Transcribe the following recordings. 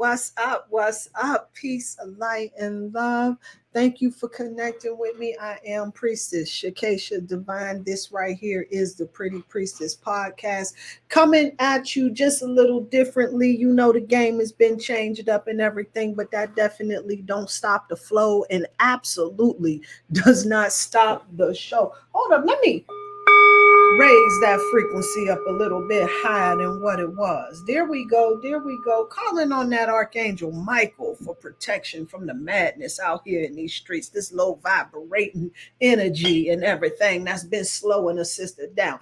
What's up? What's up? Peace, light, and love. Thank you for connecting with me. I am Priestess Shakesha Divine. This right here is the Pretty Priestess podcast coming at you just a little differently. You know the game has been changed up and everything, but that definitely don't stop the flow and absolutely does not stop the show. Hold up, let me raise that frequency up a little bit higher than what it was. There we go. There we go. Calling on that Archangel Michael for protection from the madness out here in these streets, this low vibrating energy and everything that's been slowing a sister down.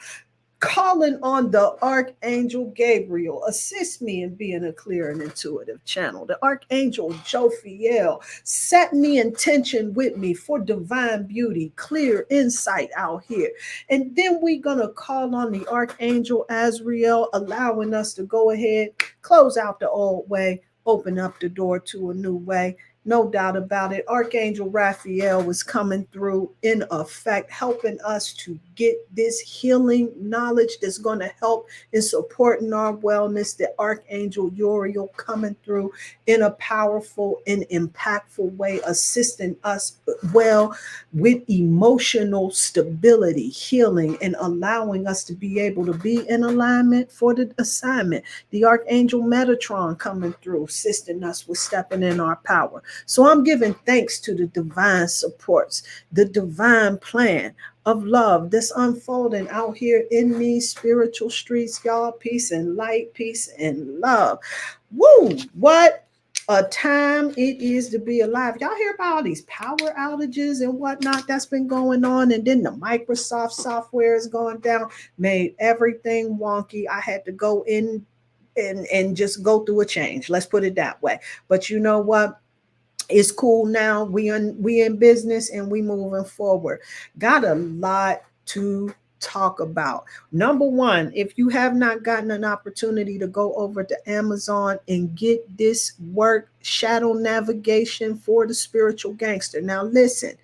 Calling on the Archangel Gabriel, assist me in being a clear and intuitive channel. The Archangel Jophiel, set me in tension with me for divine beauty, clear insight out here. And then we're going to call on the Archangel Azrael, allowing us to go ahead, close out the old way, open up the door to a new way. No doubt about it. Archangel Raphael was coming through in effect, helping us to get this healing knowledge that's going to help in supporting our wellness. The Archangel Uriel coming through in a powerful and impactful way, assisting us well with emotional stability, healing, and allowing us to be able to be in alignment for the assignment. The Archangel Metatron coming through, assisting us with stepping in our power. So I'm giving thanks to the divine supports, the divine plan of love that's unfolding out here in these spiritual streets, y'all. Peace and light, peace and love. Woo! What a time it is to be alive. Y'all hear about all these power outages and whatnot that's been going on, and then the Microsoft software is going down, made everything wonky. I had to go in and just go through a change. Let's put it that way. But you know what? It's cool now. We in business and we moving forward. Got a lot to talk about. Number one, if you have not gotten an opportunity to go over to Amazon and get this work, Shadow Navigation for the Spiritual Gangster. Now listen,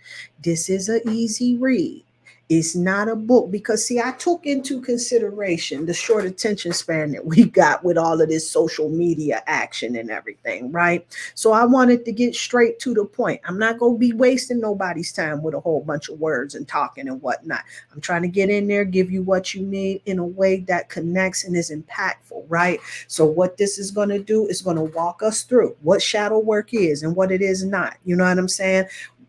this is an easy read. It's not a book because, see, I took into consideration the short attention span that we got with all of this social media action and everything, right? So I wanted to get straight to the point. I'm not going to be wasting nobody's time with a whole bunch of words and talking and whatnot. I'm trying to get in there, give you what you need in a way that connects and is impactful, right? So what this is going to do is going to walk us through what shadow work is and what it is not. You know what I'm saying?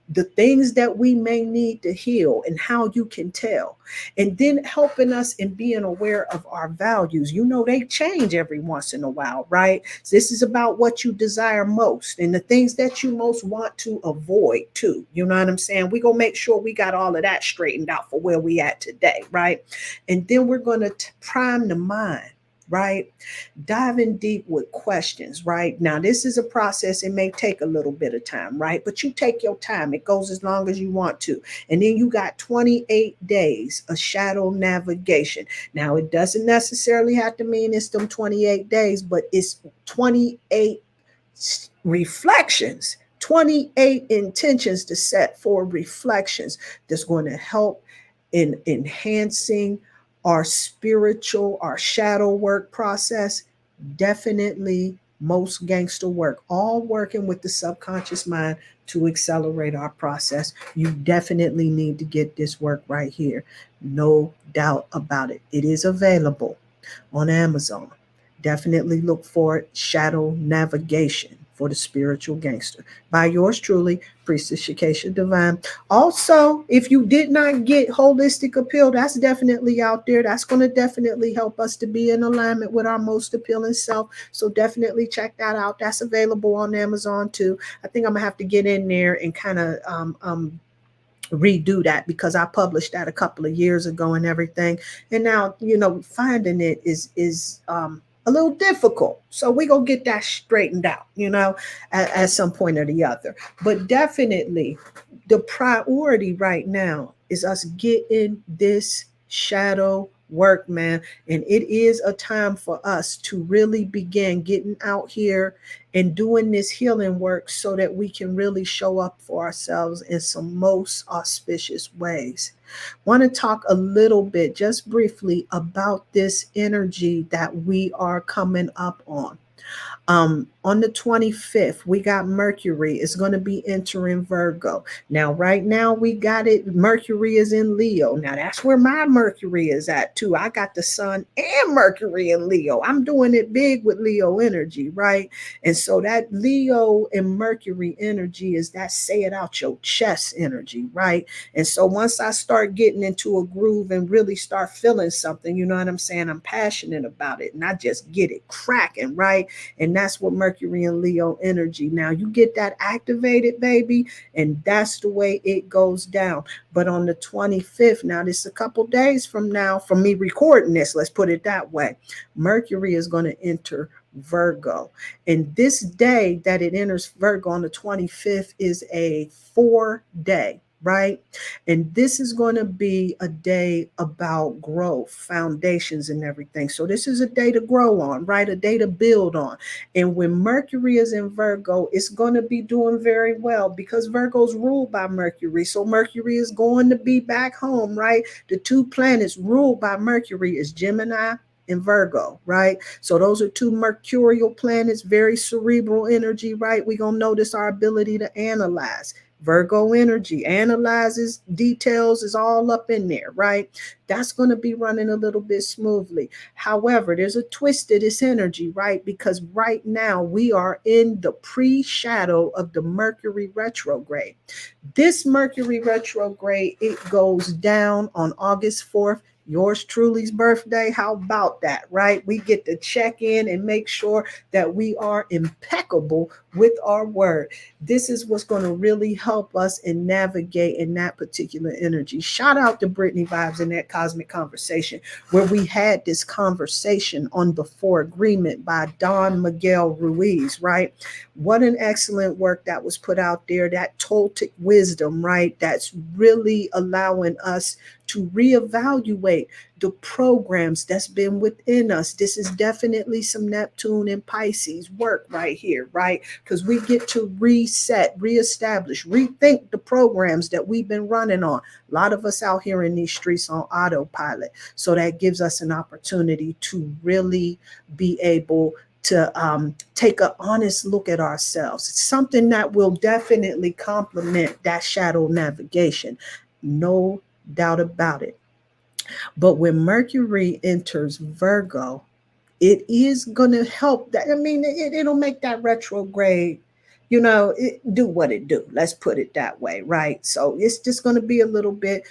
The things that we may need to heal and how you can tell, and then helping us in being aware of our values. You know, they change every once in a while, right? So this is about what you desire most and the things that you most want to avoid too. You know what I'm saying? We're gonna make sure we got all of that straightened out for where we at today, right? And then we're gonna prime the mind, right? Diving deep with questions, right? Now, this is a process. It may take a little bit of time, right? But you take your time. It goes as long as you want to. And then you got 28 days of shadow navigation. Now, it doesn't necessarily have to mean it's them 28 days, but it's 28 reflections, 28 intentions to set for reflections that's going to help in enhancing our spiritual, our shadow work process. Definitely most gangster work, all working with the subconscious mind to accelerate our process. You definitely need to get this work right here. No doubt about it. It is available on Amazon. Definitely look for it. Shadow Navigation for the Spiritual Gangster by yours truly, Priestess Shakesha Divine. Also, if you did not get Holistic Appeal, that's definitely out there. That's going to definitely help us to be in alignment with our most appealing self. So definitely check that out. That's available on Amazon too. I think I'm going to have to get in there and kind of redo that because I published that a couple of years ago and everything. And now, you know, finding it is a little difficult. So we're going to get that straightened out, you know, at some point or the other. But definitely the priority right now is us getting this shadow work, man. And it is a time for us to really begin getting out here and doing this healing work so that we can really show up for ourselves in some most auspicious ways. Want to talk a little bit, just briefly, about this energy that we are coming up on. On the 25th, we got Mercury is going to be entering Virgo. Now, right now, we got it. Mercury is in Leo. Now, that's where my Mercury is at, too. I got the Sun and Mercury in Leo. I'm doing it big with Leo energy, right? And so that Leo and Mercury energy is that say it out your chest energy, right? And so once I start getting into a groove and really start feeling something, you know what I'm saying? I'm passionate about it and I just get it cracking, right? And that's what Mercury and Leo energy. Now you get that activated, baby, and that's the way it goes down. But on the 25th, now this is a couple days from now, from me recording this, let's put it that way, Mercury is going to enter Virgo. And this day that it enters Virgo on the 25th is a 4-day, right? And this is going to be a day about growth, foundations, and everything. So this is a day to grow on, right? A day to build on. And when Mercury is in Virgo, it's going to be doing very well because Virgo's ruled by Mercury. So Mercury is going to be back home, right? The two planets ruled by Mercury is Gemini and Virgo, right? So those are two mercurial planets, very cerebral energy, right? We're going to notice our ability to analyze. Virgo energy analyzes details, is all up in there, right? That's going to be running a little bit smoothly. However, there's a twist to this energy, right? Because right now we are in the pre-shadow of the Mercury retrograde. This Mercury retrograde, it goes down on August 4th, yours truly's birthday. How about that, right? We get to check in and make sure that we are impeccable with our word. This is what's going to really help us and navigate in that particular energy. Shout out to Brittany Vibes in that Cosmic Conversation, where we had this conversation on the Four Agreement by Don Miguel Ruiz, right? What an excellent work that was put out there, that Toltec wisdom, right? That's really allowing us to reevaluate the programs that's been within us. This is definitely some Neptune and Pisces work right here, right? Because we get to reset, reestablish, rethink the programs that we've been running on. A lot of us out here in these streets on autopilot. So that gives us an opportunity to really be able to take an honest look at ourselves. It's something that will definitely complement that shadow navigation. No doubt about it. But when Mercury enters Virgo, it is going to help that. I mean, it'll make that retrograde, do what it do. Let's put it that way, right? So it's just going to be a little bit,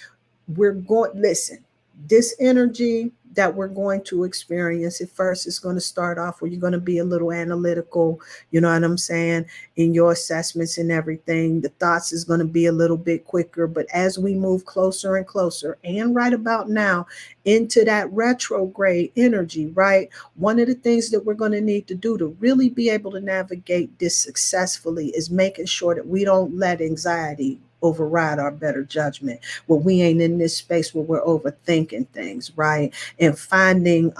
listen, this energy that we're going to experience at first is going to start off where you're going to be a little analytical, you know what I'm saying, in your assessments and everything. The thoughts is going to be a little bit quicker, but as we move closer and closer, and right about now into that retrograde energy, right, one of the things that we're going to need to do to really be able to navigate this successfully is making sure that we don't let anxiety override our better judgment, where we ain't in this space where we're overthinking things, right? And finding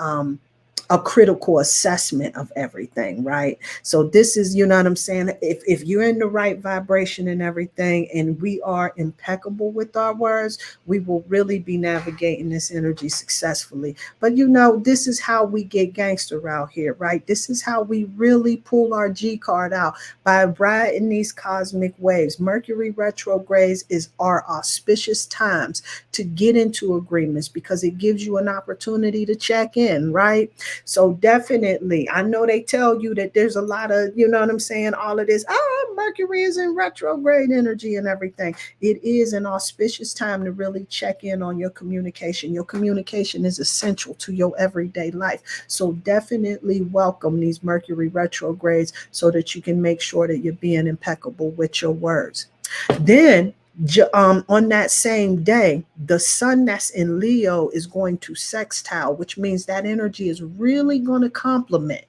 a critical assessment of everything, right? So this is, you know what I'm saying? If you're in the right vibration and everything, and we are impeccable with our words, we will really be navigating this energy successfully. But this is how we get gangster out here, right? This is how we really pull our G card out, by riding these cosmic waves. Mercury retrogrades is our auspicious times to get into agreements because it gives you an opportunity to check in, right? So definitely, I know they tell you that there's a lot of, you know what I'm saying, all of this, Mercury is in retrograde energy and everything. It is an auspicious time to really check in on your communication. Your communication is essential to your everyday life. So definitely welcome these Mercury retrogrades so that you can make sure that you're being impeccable with your words. Then on that same day, the sun that's in Leo is going to sextile, which means that energy is really going to complement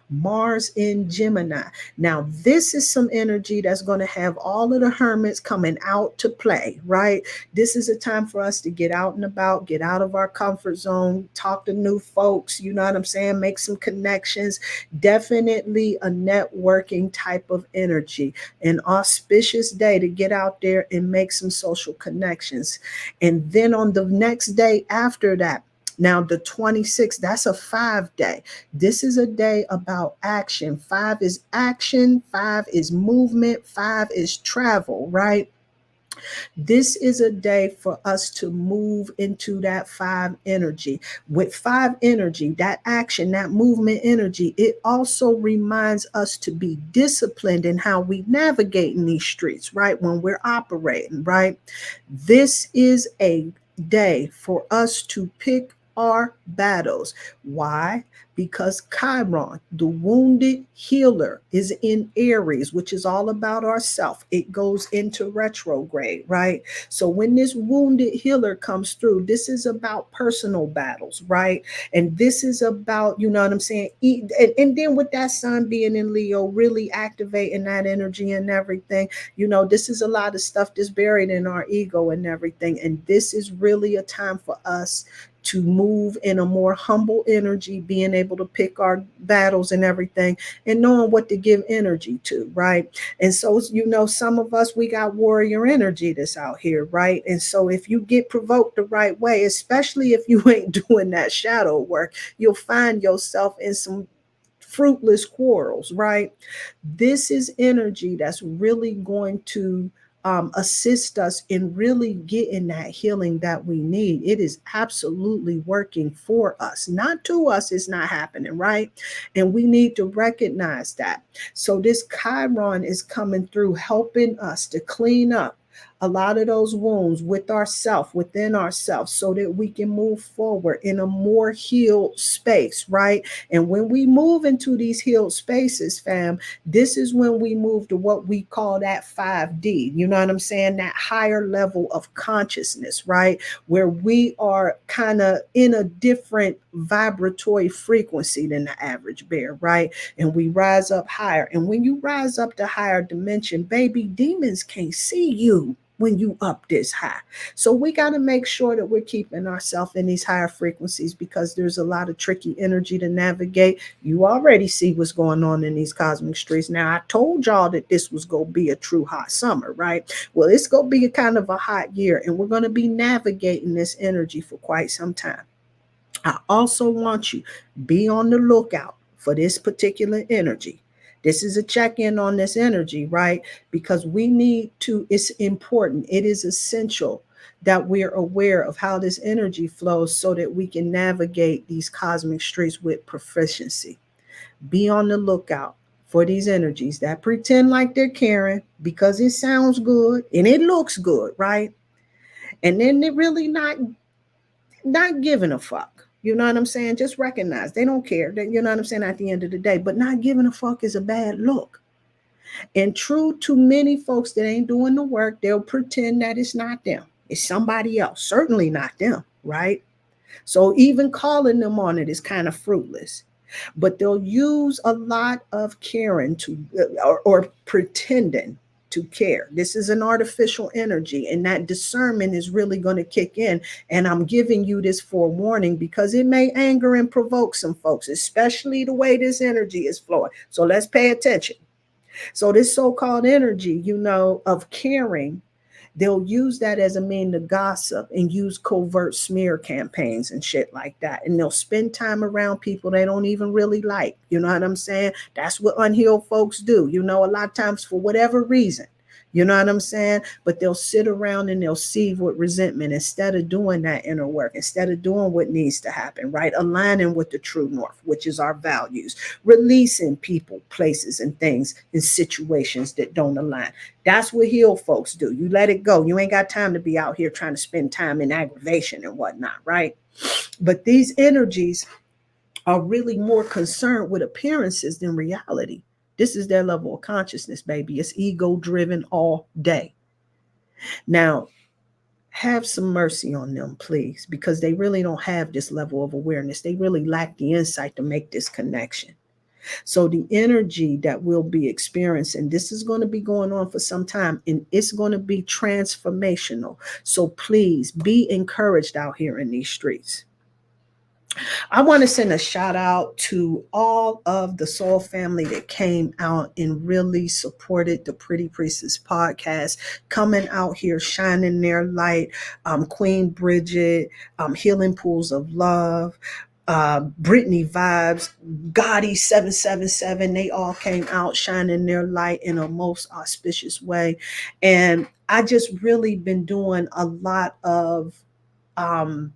Mars in Gemini. Now, this is some energy that's going to have all of the hermits coming out to play, right? This is a time for us to get out and about, get out of our comfort zone, talk to new folks, you know what I'm saying? Make some connections. Definitely a networking type of energy, an auspicious day to get out there and make some social connections. And then on the next day after that, Now, the 26th, that's a 5 day. This is a day about action. 5 is action, 5 is movement, 5 is travel, right? This is a day for us to move into that 5 energy. With 5 energy, that action, that movement energy, it also reminds us to be disciplined in how we navigate in these streets, right? When we're operating, right? This is a day for us to pick our battles. Why? Because Chiron, the wounded healer, is in Aries, which is all about ourself. It goes into retrograde, right? So when this wounded healer comes through, this is about personal battles, right? And this is about, you know what I'm saying? And then with that sun being in Leo, really activating that energy and everything, this is a lot of stuff that's buried in our ego and everything. And this is really a time for us to move in a more humble energy, being able to pick our battles and everything, and knowing what to give energy to, right? And so, some of us, we got warrior energy that's out here, right? And so if you get provoked the right way, especially if you ain't doing that shadow work, you'll find yourself in some fruitless quarrels, right? This is energy that's really going to assist us in really getting that healing that we need. It is absolutely working for us, not to us. It's not happening, right? And we need to recognize that. So this Chiron is coming through, helping us to clean up a lot of those wounds within ourselves, so that we can move forward in a more healed space, right? And when we move into these healed spaces, fam, this is when we move to what we call that 5D. You know what I'm saying? That higher level of consciousness, right? Where we are kind of in a different vibratory frequency than the average bear, right? And we rise up higher. And when you rise up to higher dimension, baby, demons can't see you when you up this high. So we got to make sure that we're keeping ourselves in these higher frequencies, because there's a lot of tricky energy to navigate. You already see what's going on in these cosmic streets. Now, I told y'all that this was going to be a true hot summer, right? Well, it's going to be a kind of a hot year, and we're going to be navigating this energy for quite some time. I also want you be on the lookout for this particular energy. This is a check-in on this energy, right? Because we need to, it's important, it is essential that we're aware of how this energy flows, so that we can navigate these cosmic streets with proficiency. Be on the lookout for these energies that pretend like they're caring because it sounds good and it looks good, right? And then they're really not giving a fuck. You know what I'm saying? Just recognize they don't care. You know what I'm saying? At the end of the day, but not giving a fuck is a bad look. And true to many folks that ain't doing the work, they'll pretend that it's not them. It's somebody else. Certainly not them, right? So even calling them on it is kind of fruitless. But they'll use a lot of caring or pretending to care. This is an artificial energy, and that discernment is really going to kick in. And I'm giving you this forewarning because it may anger and provoke some folks, especially the way this energy is flowing. So let's pay attention. So this so-called energy, of caring, they'll use that as a mean to gossip and use covert smear campaigns and shit like that. And they'll spend time around people they don't even really like. You know what I'm saying? That's what unhealed folks do, a lot of times for whatever reason. You know what I'm saying? But they'll sit around and they'll seethe with resentment instead of doing that inner work, instead of doing what needs to happen, right? Aligning with the true north, which is our values, releasing people, places, and things in situations that don't align. That's what healed folks do. You let it go. You ain't got time to be out here trying to spend time in aggravation and whatnot, right? But these energies are really more concerned with appearances than reality. This is their level of consciousness, baby. It's ego driven all day. Now, have some mercy on them, please, because they really don't have this level of awareness. They really lack the insight to make this connection. So the energy that we'll be experiencing, this is going to be going on for some time, and it's going to be transformational. So please be encouraged out here in these streets. I want to send a shout out to all of the Soul family that came out and really supported the Pretty Priestess podcast, coming out here shining their light. Queen Bridget, Healing Pools of Love, Brittany Vibes, Gotti 777. They all came out shining their light in a most auspicious way. And I just really been doing a lot of um,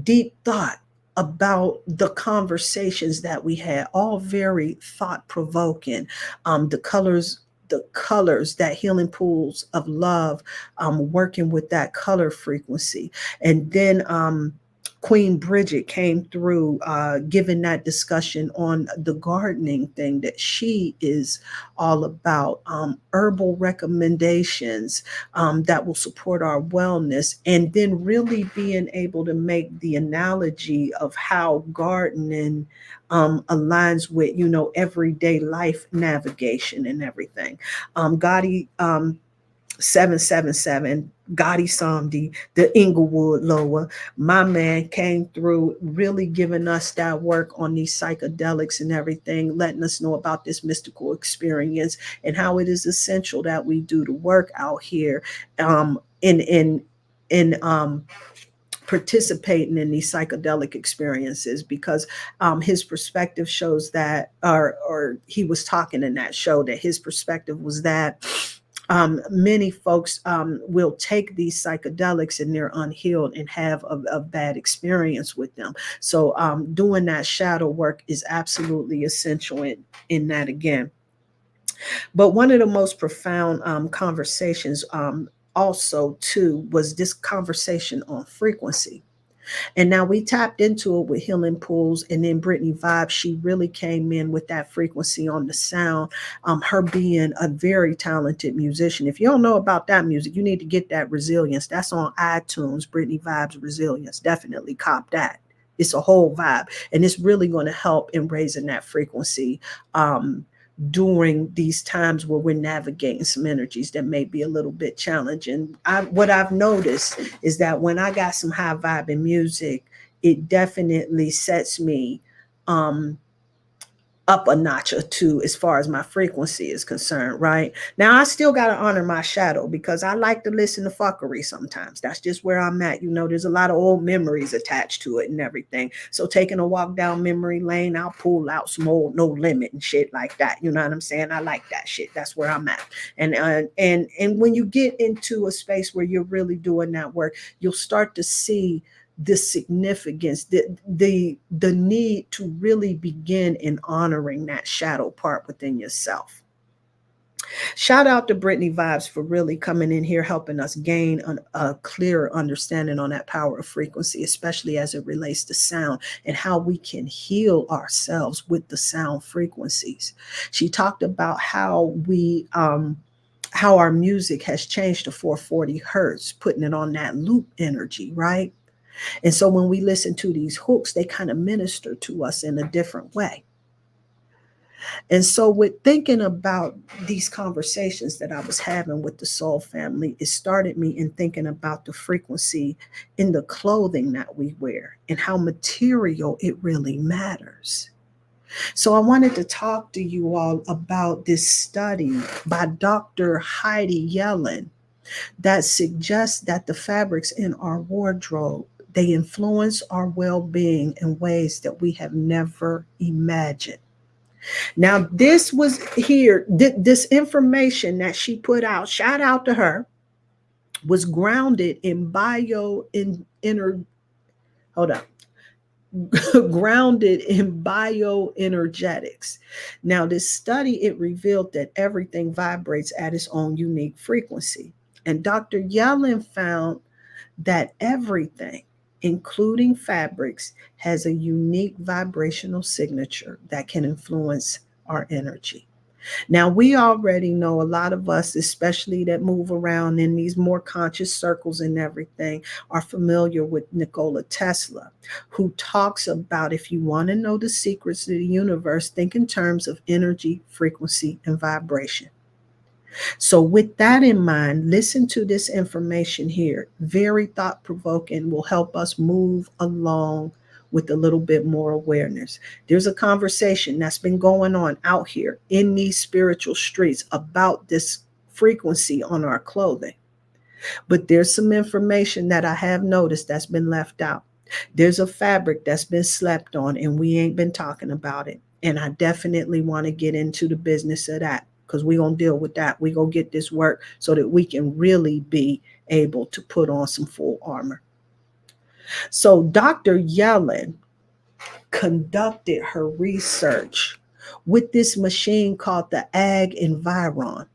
deep thought about the conversations that we had, all very thought provoking. The colors that healing pools of love, working with that color frequency. And then Queen Bridget came through, giving that discussion on the gardening thing that she is all about, herbal recommendations that will support our wellness, and then really being able to make the analogy of how gardening aligns with, everyday life navigation and everything. Gotti 777, Gotti Samdi, the Inglewood Lower, my man came through, really giving us that work on these psychedelics and everything, letting us know about this mystical experience and how it is essential that we do the work out here, in participating in these psychedelic experiences, because his perspective shows that, or he was talking in that show, that his perspective was that many folks will take these psychedelics and they're unhealed and have a bad experience with them. So doing that shadow work is absolutely essential in that again. But one of the most profound conversations, also too, was this conversation on frequency. And now we tapped into it with Healing Pools, and then Brittany Vibe, she really came in with that frequency on the sound. Her being a very talented musician. If you don't know about that music, you need to get that Resilience. That's on iTunes, Brittany Vibe's Resilience. Definitely cop that. It's a whole vibe, and it's really going to help in raising that frequency. During these times where we're navigating some energies that may be a little bit challenging. What I've noticed is that when I got some high vibe in music, it definitely sets me um, up a notch or two as far as my frequency is concerned, right? Now, I still got to honor my shadow because I like to listen to fuckery sometimes. That's just where I'm at. There's a lot of old memories attached to it and everything. So, taking a walk down memory lane, I'll pull out some old No Limit and shit like that. You know what I'm saying? I like that shit. That's where I'm at. And when you get into a space where you're really doing that work, you'll start to see the significance, the need to really begin in honoring that shadow part within yourself. Shout out to Brittany Vibes for really coming in here, helping us gain a clearer understanding on that power of frequency, especially as it relates to sound and how we can heal ourselves with the sound frequencies. She talked about how our music has changed to 440 hertz, putting it on that loop energy, right? And so when we listen to these hooks, they kind of minister to us in a different way. And so, with thinking about these conversations that I was having with the Soul family, it started me in thinking about the frequency in the clothing that we wear and how material it really matters. So, I wanted to talk to you all about this study by Dr. Heidi Yellen that suggests that the fabrics in our wardrobe, they influence our well-being in ways that we have never imagined. Now, this was here, this information that she put out, shout out to her, was grounded in hold on, grounded in bioenergetics. Now, this study, it revealed that everything vibrates at its own unique frequency. And Dr. Yellen found that everything, including fabrics, has a unique vibrational signature that can influence our energy. Now, we already know, a lot of us, especially that move around in these more conscious circles and everything, are familiar with Nikola Tesla, who talks about, if you want to know the secrets of the universe, think in terms of energy, frequency, and vibration. So, with that in mind, listen to this information here. Very thought provoking, will help us move along with a little bit more awareness. There's a conversation that's been going on out here in these spiritual streets about this frequency on our clothing. But there's some information that I have noticed that's been left out. There's a fabric that's been slept on, and we ain't been talking about it. And I definitely want to get into the business of that because we're going to deal with that. We're going to get this work so that we can really be able to put on some full armor. So, Dr. Yellen conducted her research with this machine called the Ag Environ.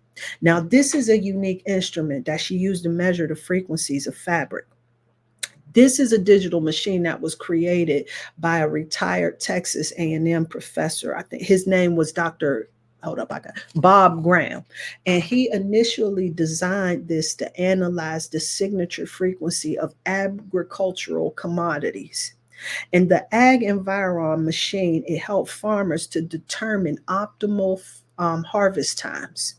Now, this is a unique instrument that she used to measure the frequencies of fabric. This is a digital machine that was created by a retired Texas A&M professor. I think his name was Dr. Hold up, I got Bob Graham. And he initially designed this to analyze the signature frequency of agricultural commodities. And the Ag Environ machine, it helped farmers to determine optimal harvest times.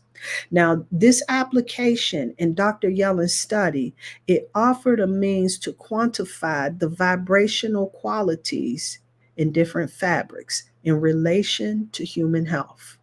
Now, this application in Dr. Yellen's study, it offered a means to quantify the vibrational qualities in different fabrics in relation to human health.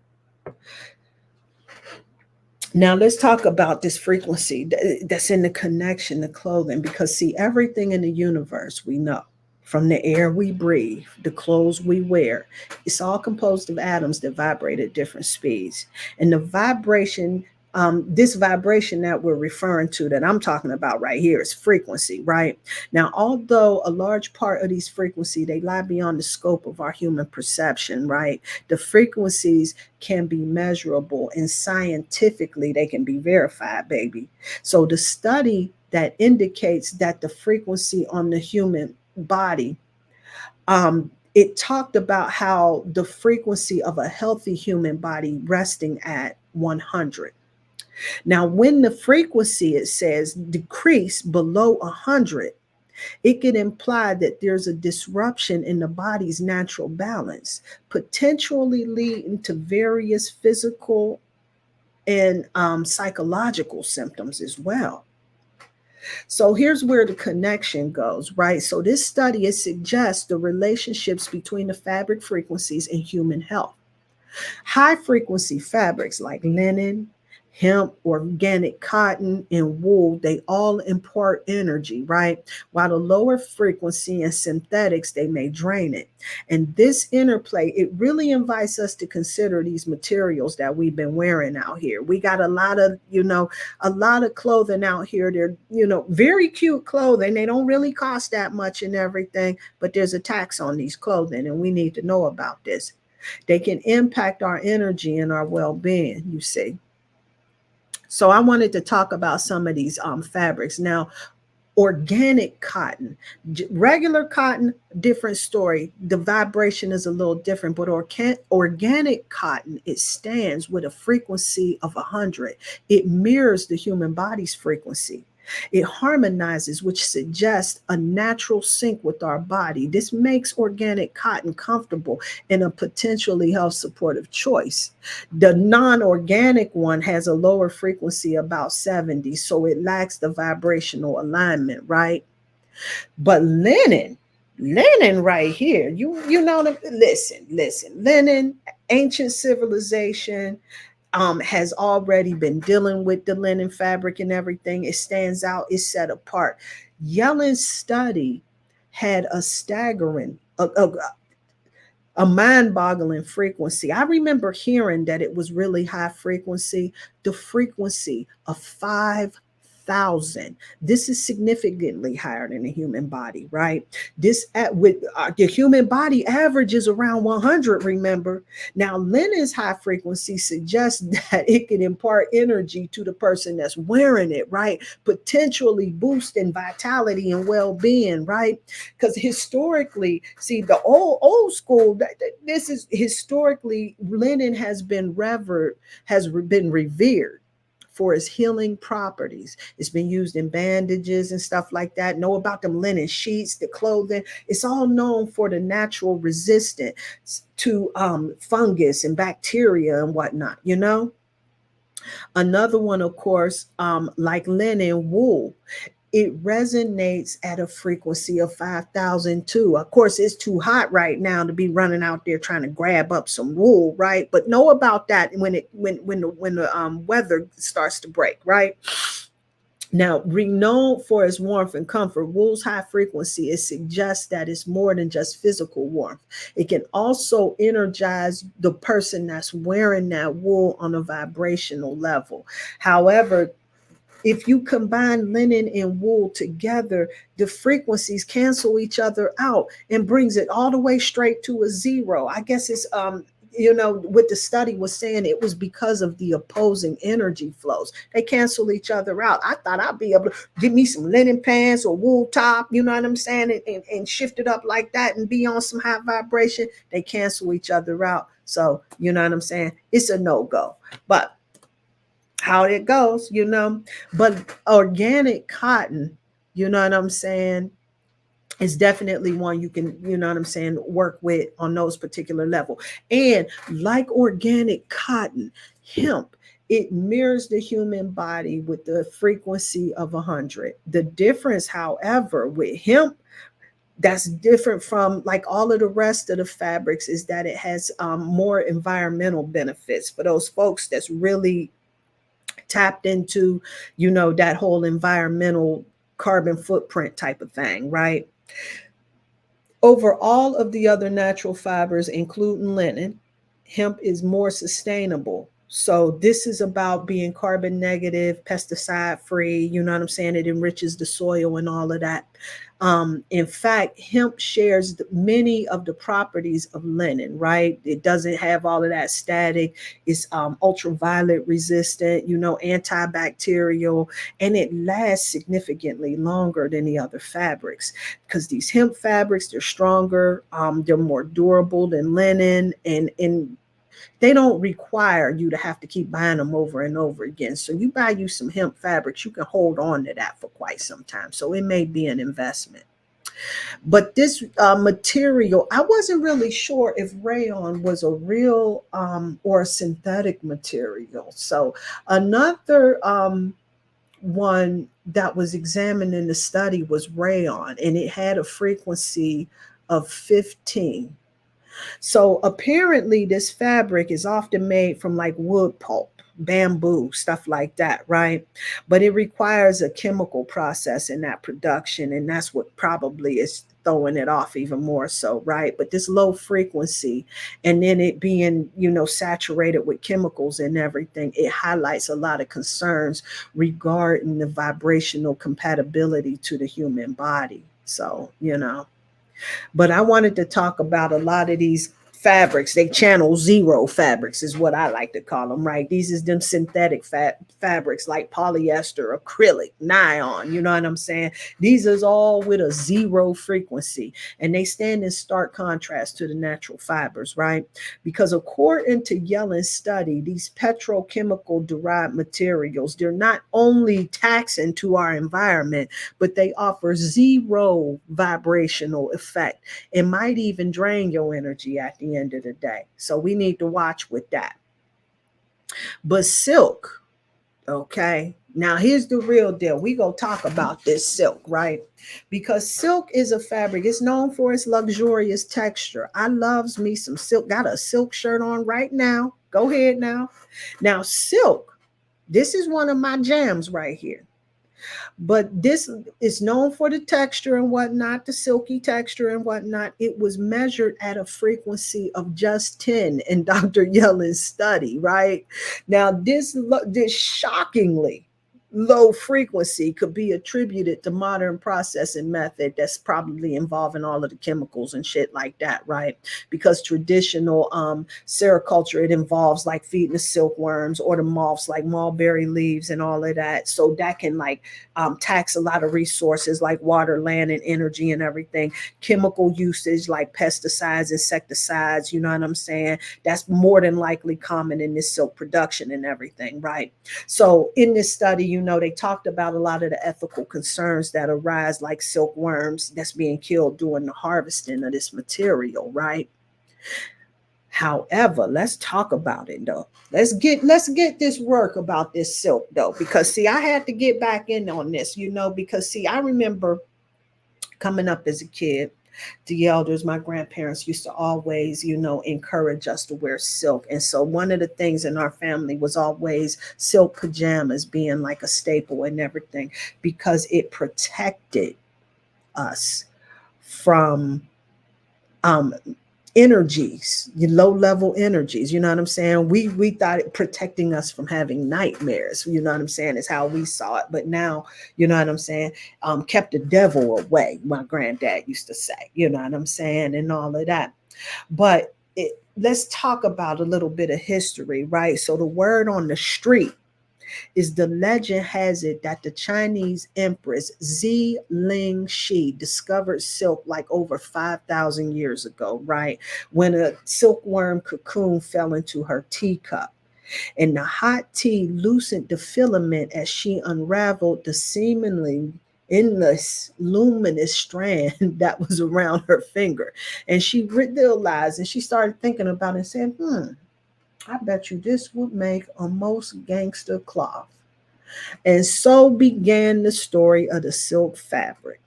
Now, let's talk about this frequency that's in the connection to clothing, because, see, everything in the universe we know, from the air we breathe, the clothes we wear, it's all composed of atoms that vibrate at different speeds. And the vibration, this vibration that we're referring to, that I'm talking about right here, is frequency, right? Now, although a large part of these frequencies, they lie beyond the scope of our human perception, right? The frequencies can be measurable, and scientifically they can be verified, baby. So the study that indicates that the frequency on the human body, it talked about how the frequency of a healthy human body resting at 100. Now, when the frequency, it says, decrease below 100, it could imply that there's a disruption in the body's natural balance, potentially leading to various physical and psychological symptoms as well. So here's where the connection goes, right? So this study, it suggests the relationships between the fabric frequencies and human health. High frequency fabrics like linen, hemp, organic cotton, and wool, they all impart energy, right? While the lower frequency and synthetics, they may drain it. And this interplay, it really invites us to consider these materials that we've been wearing out here. We got a lot of, a lot of clothing out here. They're, very cute clothing. They don't really cost that much and everything, but there's a tax on these clothing, and we need to know about this. They can impact our energy and our well-being, you see. So I wanted to talk about some of these fabrics. Now, organic cotton, regular cotton, different story. The vibration is a little different, but organic cotton, it stands with a frequency of 100. It mirrors the human body's frequency. It harmonizes, which suggests a natural sync with our body. This makes organic cotton comfortable and a potentially health supportive choice. The non-organic one has a lower frequency, about 70, so it lacks the vibrational alignment, right? But linen right here, you know, listen, linen, ancient civilization, has already been dealing with the linen fabric and everything. It stands out, it's set apart. Yellen's study had a staggering, a mind-boggling frequency. I remember hearing that it was really high frequency, the frequency of 5,000. This is significantly higher than the human body, right? This with the human body average is around 100, remember. Now, linen's high frequency suggests that it can impart energy to the person that's wearing it, right? Potentially boosting vitality and well-being, right? Because historically, see, the old school, this is historically, linen has been revered for its healing properties. It's been used in bandages and stuff like that. Know about them linen sheets, the clothing. It's all known for the natural resistance to fungus and bacteria and whatnot, Another one, of course, like linen, wool, it resonates at a frequency of 5,002. Of course, it's too hot right now to be running out there trying to grab up some wool, right? But know about that when the weather starts to break, right? Now, renowned for its warmth and comfort, wool's high frequency, it suggests that it's more than just physical warmth. It can also energize the person that's wearing that wool on a vibrational level. However, if you combine linen and wool together, the frequencies cancel each other out and brings it all the way straight to a zero. I guess it's what the study was saying, it was because of the opposing energy flows. They cancel each other out. I thought I'd be able to give me some linen pants or wool top, you know what I'm saying, and shift it up like that and be on some high vibration. They cancel each other out. So, you know what I'm saying? It's a no-go. But how it goes. But organic cotton, you know what I'm saying, is definitely one you can, you know what I'm saying, work with on those particular level. And like organic cotton, hemp, it mirrors the human body with the frequency of 100. The difference, however, with hemp, that's different from like all of the rest of the fabrics, is that it has more environmental benefits for those folks that's really tapped into, that whole environmental carbon footprint type of thing, right? Over all of the other natural fibers, including linen, hemp is more sustainable. So this is about being carbon negative, pesticide free. You know what I'm saying? It enriches the soil and all of that. In fact, hemp shares many of the properties of linen, right? It doesn't have all of that static. It's ultraviolet resistant, antibacterial, and it lasts significantly longer than the other fabrics, because these hemp fabrics, they're stronger, they're more durable than linen, and they don't require you to have to keep buying them over and over again. So you buy you some hemp fabrics, you can hold on to that for quite some time. So it may be an investment. But this material, I wasn't really sure if rayon was a real or a synthetic material. So another one that was examined in the study was rayon, and it had a frequency of 15. So apparently, this fabric is often made from like wood pulp, bamboo, stuff like that, right? But it requires a chemical process in that production, and that's what probably is throwing it off even more so, right? But this low frequency, and then it being, saturated with chemicals and everything, it highlights a lot of concerns regarding the vibrational compatibility to the human body. So. But I wanted to talk about a lot of these fabrics. They channel zero fabrics is what I like to call them, right? These is them synthetic fabrics like polyester, acrylic, nylon, you know what I'm saying? These is all with a zero frequency, and they stand in stark contrast to the natural fibers, right? Because according to Yellen's study, these petrochemical derived materials, they're not only taxing to our environment, but they offer zero vibrational effect. It might even drain your energy at the end of the day. So we need to watch with that. But silk, okay. Now here's the real deal. We gonna talk about this silk, right? Because silk is a fabric. It's known for its luxurious texture. I loves me some silk. Got a silk shirt on right now. Go ahead now. Now silk. This is one of my jams right here. But this is known for the texture and whatnot, the silky texture and whatnot. It was measured at a frequency of just 10 in Dr. Yellen's study, right? Now, this shockingly low frequency could be attributed to modern processing method that's probably involving all of the chemicals and shit like that, right? Because traditional sericulture, it involves like feeding the silkworms or the moths, like mulberry leaves and all of that. So that can like tax a lot of resources like water, land, and energy and everything. Chemical usage like pesticides, insecticides, you know what I'm saying? That's more than likely common in this silk production and everything, right? So in this study, they talked about a lot of the ethical concerns that arise, like silkworms that's being killed during the harvesting of this material, right? However, let's talk about it though. Let's get this work about this silk though, because see, I had to get back in on this, because see, I remember coming up as a kid, the elders, my grandparents used to always, encourage us to wear silk. And so one of the things in our family was always silk pajamas being like a staple and everything, because it protected us from um energies, low level energies. You know what I'm saying? We thought it protecting us from having nightmares. You know what I'm saying? Is how we saw it. But now, you know what I'm saying? Kept the devil away. My granddad used to say. You know what I'm saying? And all of that. But let's talk about a little bit of history, right? So the word on the street is, the legend has it that the Chinese Empress Zi Ling Shi discovered silk like over 5,000 years ago, right? When a silkworm cocoon fell into her teacup. And the hot tea loosened the filament as she unraveled the seemingly endless, luminous strand that was around her finger. And she realized, and she started thinking about it and said, I bet you this would make a most gangster cloth. And so began the story of the silk fabric,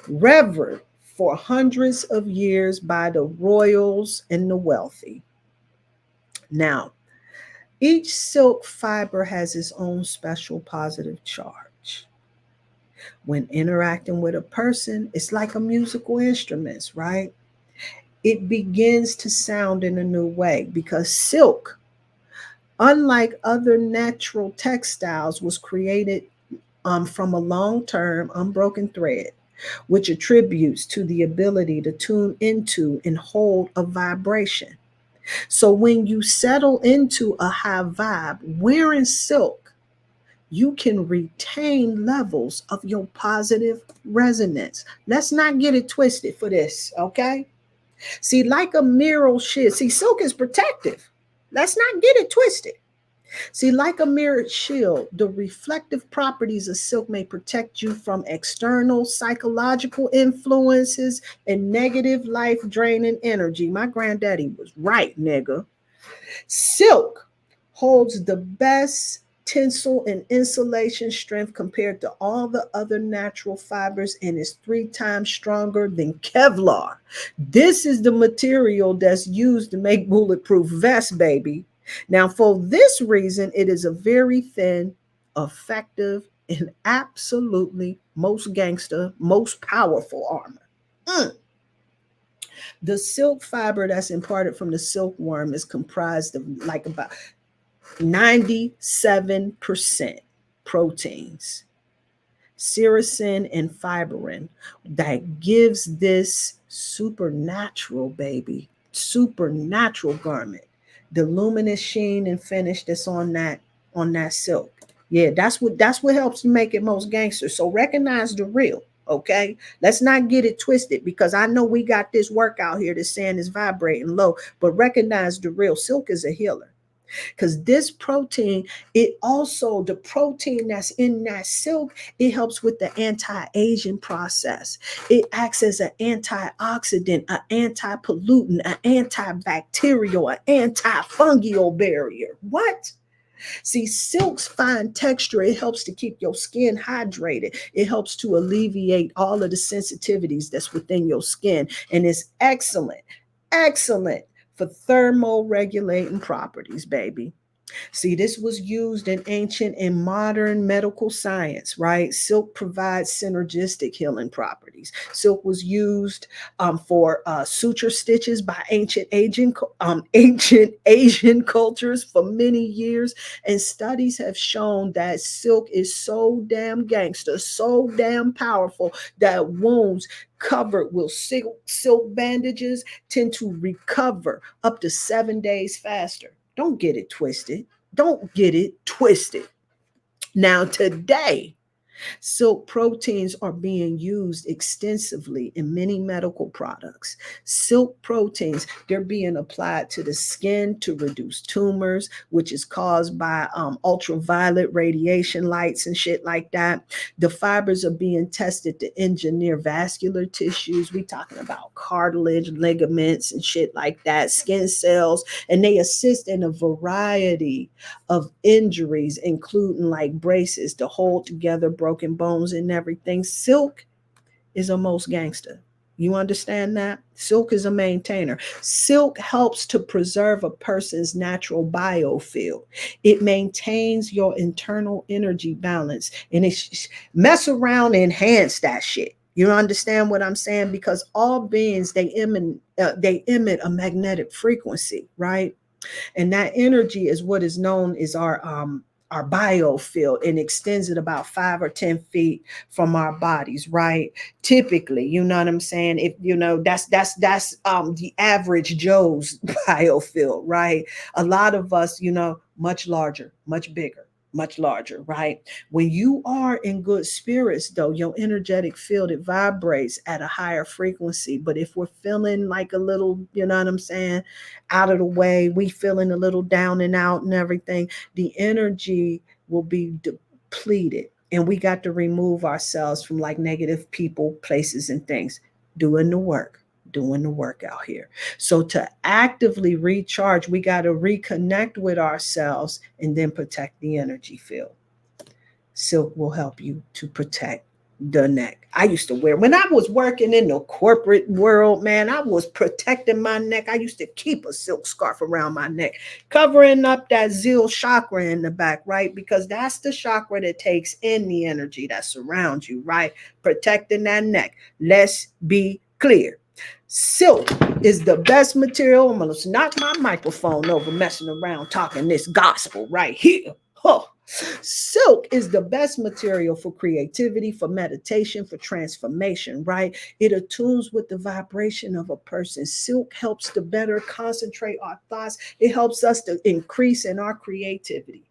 revered for hundreds of years by the royals and the wealthy. Now, each silk fiber has its own special positive charge. When interacting with a person, it's like a musical instrument, right? It begins to sound in a new way because silk, unlike other natural textiles, was created from a long term unbroken thread, which attributes to the ability to tune into and hold a vibration. So when you settle into a high vibe wearing silk, you can retain levels of your positive resonance. Let's not get it twisted for this, okay? See, like a mirror shield, see, silk is protective. Let's not get it twisted. See, like a mirrored shield, the reflective properties of silk may protect you from external psychological influences and negative life draining energy. My granddaddy was right, nigga. Silk holds the best tensile and insulation strength compared to all the other natural fibers and is 3 times stronger than Kevlar. This is the material that's used to make bulletproof vests, baby. Now, for this reason, it is a very thin, effective, and absolutely most gangster, most powerful armor. Mm. The silk fiber that's imparted from the silkworm is comprised of like about 97% proteins, sericin, and fibrin that gives this supernatural, baby, supernatural garment the luminous sheen and finish that's on that silk. Yeah, that's what helps to make it most gangster. So recognize the real. Okay, let's not get it twisted because I know we got this work out here that's saying it's vibrating low, but recognize the real. Silk is a healer because this protein, it also, the protein that's in that silk, it helps with the anti-aging process. It acts as an antioxidant, an anti-pollutant, an antibacterial, an antifungal barrier. What? See, silk's fine texture, it helps to keep your skin hydrated. It helps to alleviate all of the sensitivities that's within your skin. And it's excellent, excellent for thermoregulating properties, baby. See, this was used in ancient and modern medical science, right? Silk provides synergistic healing properties. Silk was used for suture stitches by ancient Asian cultures for many years, and studies have shown that silk is so damn gangster, so damn powerful that wounds covered with silk bandages tend to recover up to 7 days faster. Don't get it twisted. Don't get it twisted. Now, today, Silk proteins are being used extensively in many medical products. Silk proteins, they're being applied to the skin to reduce tumors, which is caused by ultraviolet radiation lights and shit like that. The fibers are being tested to engineer vascular tissues. We talking about cartilage, ligaments, and shit like that, skin cells, and they assist in a variety of injuries, including like braces to hold together broken bones and everything. Silk is a most gangster. You understand that? Silk is a maintainer. Silk helps to preserve a person's natural biofield. It maintains your internal energy balance and it mess around and enhance that shit. You understand what I'm saying? Because all beings they emit a magnetic frequency, right? And that energy is what is known as our biofield and extends it about 5 or 10 feet from our bodies, right? Typically, you know what I'm saying? If you know that's the average Joe's biofield, right? A lot of us, much larger, much bigger, much larger, right? When you are in good spirits, though, your energetic field it vibrates at a higher frequency. But if we're feeling like a little, you know what I'm saying, out of the way, we feeling a little down and out and everything, the energy will be depleted. And we got to remove ourselves from like negative people, places, and things. Doing the work, doing the work out here. So to actively recharge, we got to reconnect with ourselves and then protect the energy field. Silk will help you to protect the neck. I used to wear, when I was working in the corporate world, man, I was protecting my neck. I used to keep a silk scarf around my neck, covering up that zeal chakra in the back, right? Because that's the chakra that takes in the energy that surrounds you, right? Protecting that neck. Let's be clear. Silk is the best material. I'm going to knock my microphone over messing around talking this gospel right here. Oh. Silk is the best material for creativity, for meditation, for transformation, right? It attunes with the vibration of a person. Silk helps to better concentrate our thoughts. It helps us to increase in our creativity.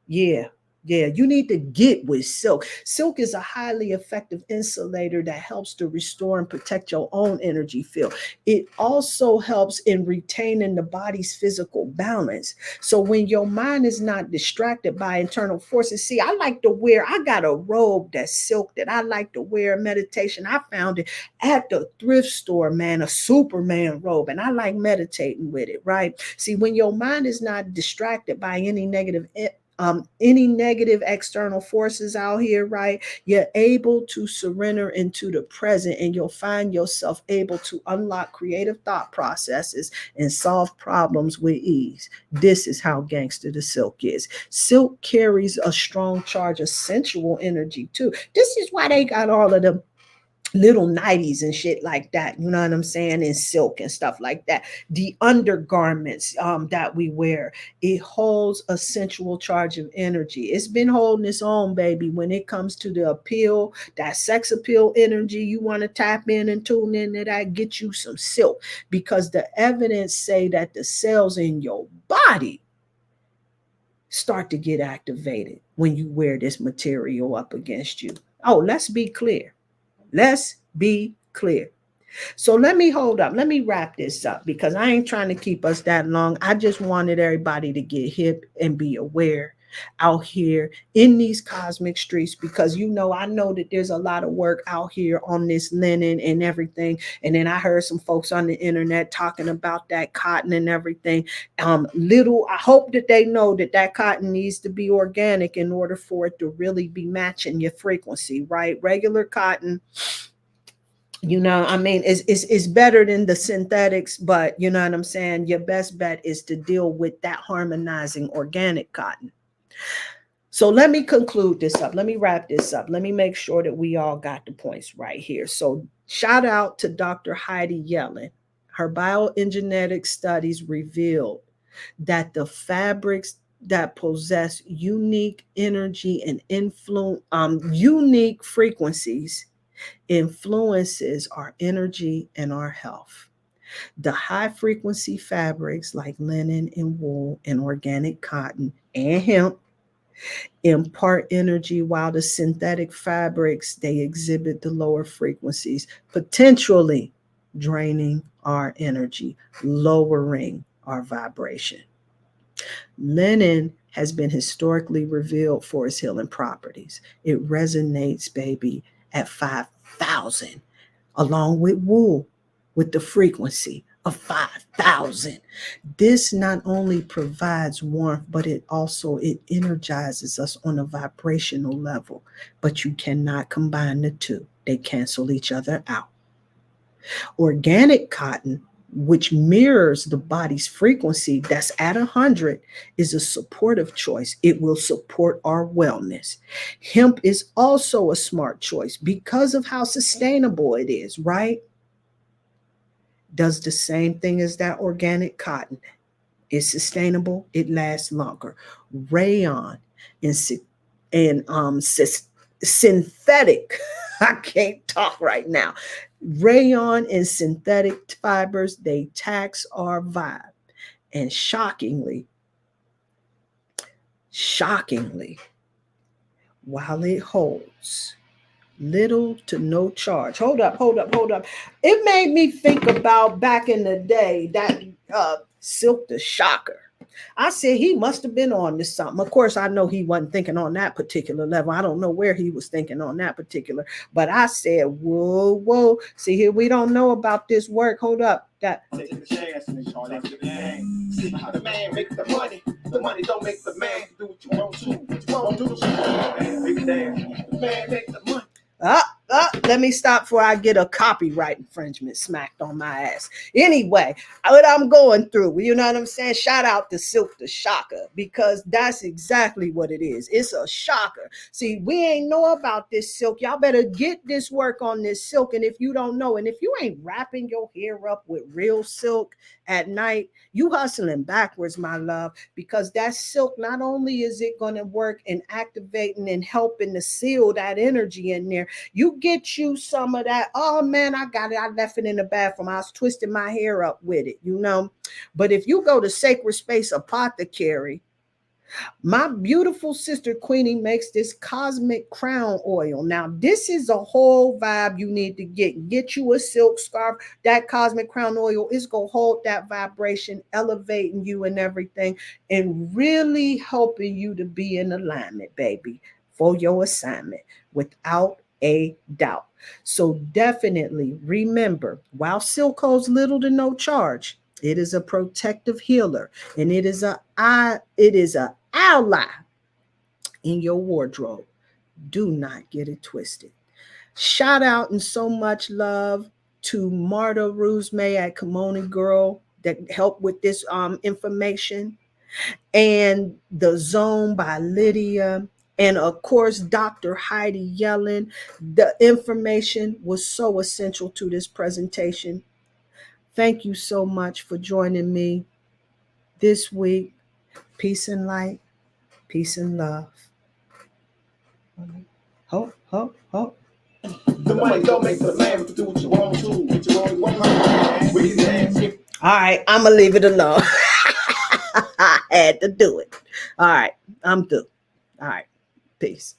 Yeah. Yeah, you need to get with silk. Silk is a highly effective insulator that helps to restore and protect your own energy field. It also helps in retaining the body's physical balance. So when your mind is not distracted by internal forces, see, I got a robe that's silk that I like to wear in meditation. I found it at the thrift store, man, a Superman robe, and I like meditating with it, right? See, when your mind is not distracted by any negative external forces out here, right? You're able to surrender into the present and you'll find yourself able to unlock creative thought processes and solve problems with ease. This is how gangster the silk is. Silk carries a strong charge of sensual energy too. This is why they got all of them little nighties and shit like that, you know what I'm saying, in silk and stuff like that. The undergarments that we wear, it holds a sensual charge of energy. It's been holding its own, baby, when it comes to the appeal, that sex appeal energy. You want to tap in and tune into that, get you some silk, because the evidence say that the cells in your body start to get activated when you wear this material up against you. Oh, let's be clear. Let's be clear. So let me hold up. Let me wrap this up because I ain't trying to keep us that long. I just wanted everybody to get hip and be aware out here in these cosmic streets, because I know that there's a lot of work out here on this linen and everything. And then I heard some folks on the internet talking about that cotton and everything. I hope that they know that that cotton needs to be organic in order for it to really be matching your frequency, right? Regular cotton, it's better than the synthetics, but you know what I'm saying? Your best bet is to deal with that harmonizing organic cotton. So let me conclude this up. Let me wrap this up. Let me make sure that we all got the points right here. So shout out to Dr. Heidi Yellen. Her bioenginetic studies revealed that the fabrics that possess unique energy and unique frequencies influences our energy and our health. The high frequency fabrics like linen and wool and organic cotton and hemp impart energy, while the synthetic fabrics, they exhibit the lower frequencies, potentially draining our energy, lowering our vibration. Linen has been historically revealed for its healing properties. It resonates, baby, at 5,000, along with wool, with the frequency of 5,000. This not only provides warmth, but it energizes us on a vibrational level. But you cannot combine the two. They cancel each other out. Organic cotton, which mirrors the body's frequency that's at 100, is a supportive choice. It will support our wellness. Hemp is also a smart choice because of how sustainable it is, right? Does the same thing as that organic cotton. It's sustainable. It lasts longer. Rayon and synthetic. I can't talk right now. Rayon and synthetic fibers, they tax our vibe. And shockingly, while it holds little to no charge. Hold up. It made me think about back in the day that Silk the Shocker. I said he must have been on to something. Of course, I know he wasn't thinking on that particular level. I don't know where he was thinking on that particular, but I said, whoa. See here, we don't know about this work. Hold up. The man make the money. The money don't make the man do what you want to. What you want to do. The man make the money. Let me stop before I get a copyright infringement smacked on my ass. Anyway, what I'm going through, you know what I'm saying? Shout out to Silk the Shocker, because that's exactly what it is. It's a shocker. See, we ain't know about this silk. Y'all better get this work on this silk. And if you don't know, and if you ain't wrapping your hair up with real silk at night, you hustling backwards, my love, because that silk, not only is it going to work in activating and helping to seal that energy in there, you get you some of that. Oh man, I got it. I left it in the bathroom. I was twisting my hair up with it, you know. But if you go to Sacred Space Apothecary, my beautiful sister Queenie makes this cosmic crown oil. Now, this is a whole vibe you need to get. Get you a silk scarf. That cosmic crown oil is going to hold that vibration, elevating you and everything, and really helping you to be in alignment, baby, for your assignment, without a doubt. So definitely remember, while silk holds little to no charge, it is a protective healer, and it is a ally in your wardrobe. Do not get it twisted. Shout out and so much love to Marta Rusme at Kimoni Girl that helped with this information, and The Zone by Lydia, and of course Dr. Heidi Yellen. The information was so essential to this presentation. Thank you so much for joining me this week. Peace and light, peace and love. Ho. The money don't make the man do what you want to. What you want. We can dance. All right, I'm gonna leave it alone. I had to do it. All right, I'm through. All right, peace.